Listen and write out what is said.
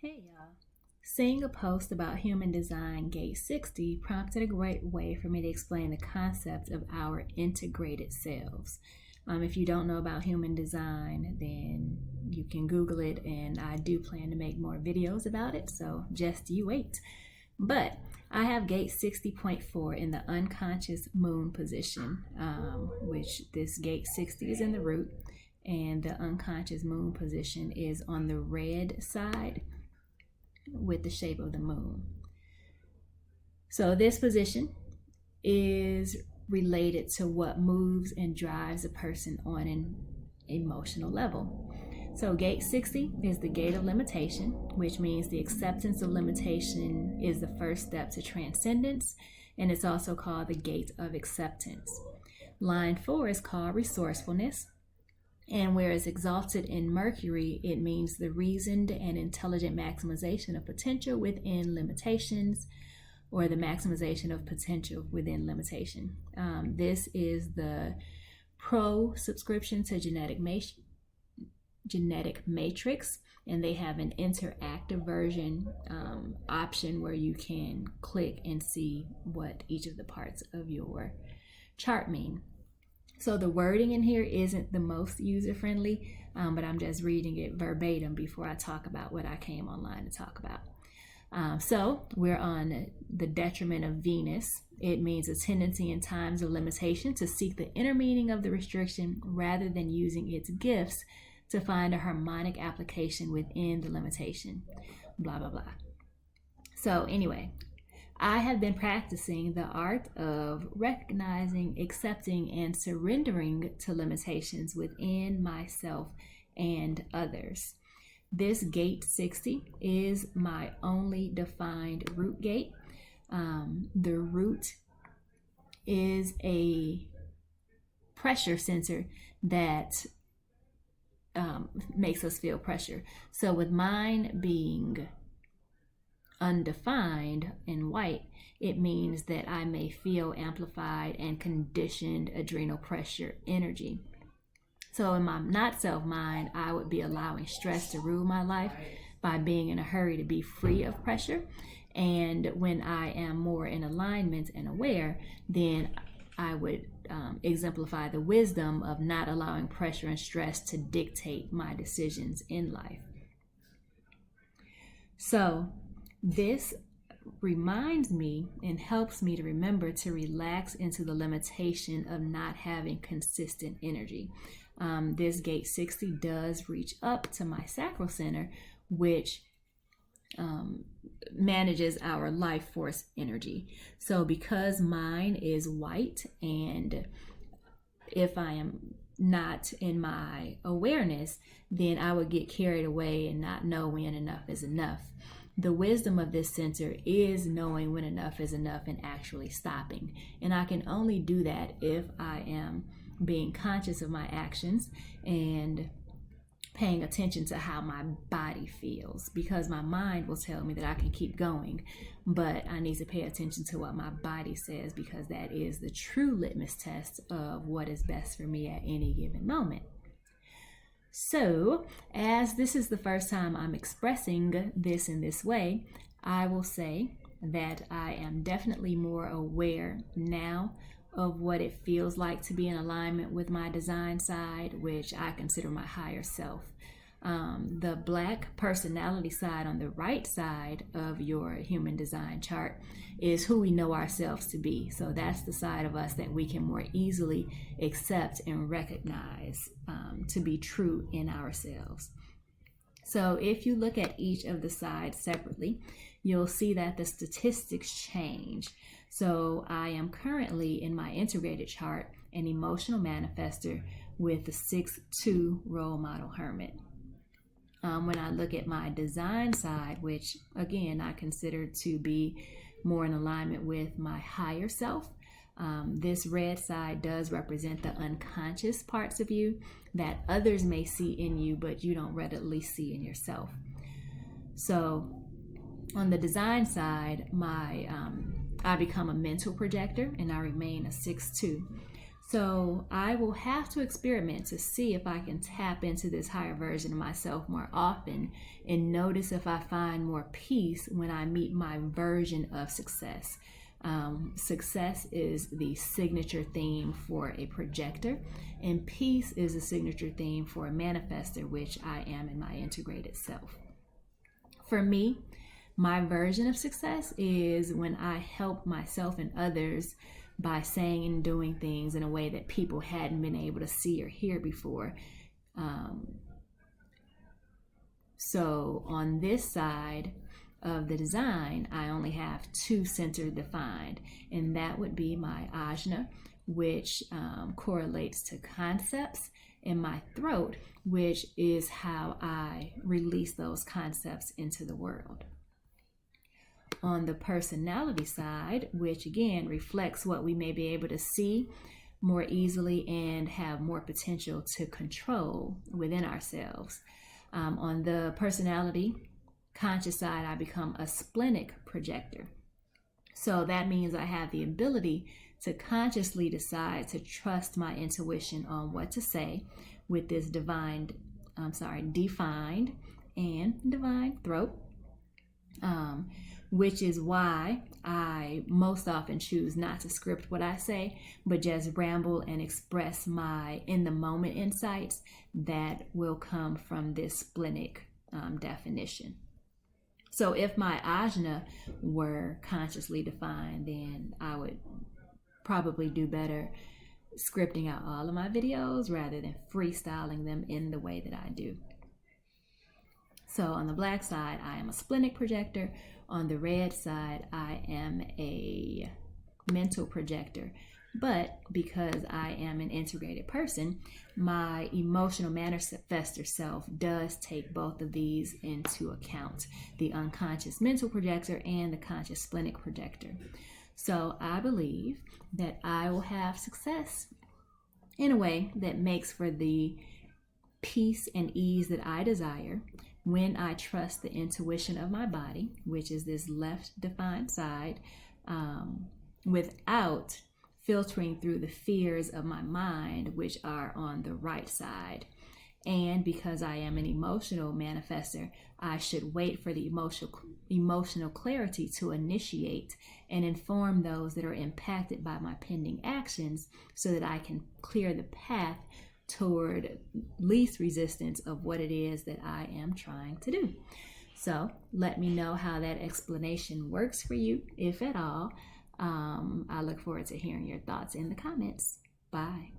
Hey y'all. Seeing a post about Human Design Gate 60 prompted a great way for me to explain the concept of our integrated selves. If you don't know about Human Design, then you can Google it, and I do plan to make more videos about it, so just you wait. But I have Gate 60.4 in the unconscious moon position, which this Gate 60 is in the root, and the unconscious moon position is on the red side with the shape of the moon. So this position is related to what moves and drives a person on an emotional level. So gate 60 is the gate of limitation, which means the acceptance of limitation is the first step to transcendence, and it's also called the gate of acceptance. Line 4 is called resourcefulness. And whereas exalted in Mercury, it means the reasoned and intelligent maximization of potential within limitations, or the maximization of potential within limitation. This is the pro subscription to genetic matrix, and they have an interactive version option where you can click and see what each of the parts of your chart mean. So the wording in here isn't the most user-friendly, but I'm just reading it verbatim before I talk about what I came online to talk about. So we're on the detriment of Venus. It means a tendency in times of limitation to seek the inner meaning of the restriction rather than using its gifts to find a harmonic application within the limitation. Blah, blah, blah. So anyway, I have been practicing the art of recognizing, accepting, and surrendering to limitations within myself and others. This gate 60 is my only defined root gate. The root is a pressure sensor that makes us feel pressure. So with mine being undefined in white, it means that I may feel amplified and conditioned adrenal pressure energy. So in my not self mind, I would be allowing stress to rule my life by being in a hurry to be free of pressure. And when I am more in alignment and aware, then I would exemplify the wisdom of not allowing pressure and stress to dictate my decisions in life. So this reminds me and helps me to remember to relax into the limitation of not having consistent energy. This gate 60 does reach up to my sacral center, which manages our life force energy. So because mine is white, and if I am not in my awareness, then I would get carried away and not know when enough is enough. The wisdom of this center is knowing when enough is enough and actually stopping. And I can only do that if I am being conscious of my actions and paying attention to how my body feels, because my mind will tell me that I can keep going, but I need to pay attention to what my body says, because that is the true litmus test of what is best for me at any given moment. So, as this is the first time I'm expressing this in this way, I will say that I am definitely more aware now of what it feels like to be in alignment with my design side, which I consider my higher self. The black personality side on the right side of your human design chart is who we know ourselves to be. So that's the side of us that we can more easily accept and recognize to be true in ourselves. So if you look at each of the sides separately, you'll see that the statistics change. So I am currently in my integrated chart an emotional manifester with the 6-2 role model hermit. When I look at my design side, which again I consider to be more in alignment with my higher self, this red side does represent the unconscious parts of you that others may see in you, but you don't readily see in yourself. So on the design side, I become a mental projector, and I remain a 6-2. So I will have to experiment to see if I can tap into this higher version of myself more often, and notice if I find more peace when I meet my version of success. Success is the signature theme for a projector, and peace is a signature theme for a manifester, which I am in my integrated self. For me, my version of success is when I help myself and others by saying and doing things in a way that people hadn't been able to see or hear before. So on this side of the design, I only have two centers defined, and that would be my ajna, which correlates to concepts, and my throat, which is how I release those concepts into the world. On the personality side, which again reflects what we may be able to see more easily and have more potential to control within ourselves. On the personality conscious side, I become a splenic projector. So that means I have the ability to consciously decide to trust my intuition on what to say with this defined and divine throat. Which is why I most often choose not to script what I say, but just ramble and express my in the moment insights that will come from this splenic definition. So if my ajna were consciously defined, then I would probably do better scripting out all of my videos rather than freestyling them in the way that I do. So on the black side, I am a splenic projector. On the red side, I am a mental projector. But because I am an integrated person, my emotional manifestor self does take both of these into account, the unconscious mental projector and the conscious splenic projector. So I believe that I will have success in a way that makes for the peace and ease that I desire when I trust the intuition of my body, which is this left defined side, without filtering through the fears of my mind, which are on the right side. And because I am an emotional manifestor, I should wait for the emotional clarity to initiate and inform those that are impacted by my pending actions, so that I can clear the path toward least resistance of what it is that I am trying to do. So let me know how that explanation works for you, if at all. I look forward to hearing your thoughts in the comments. Bye.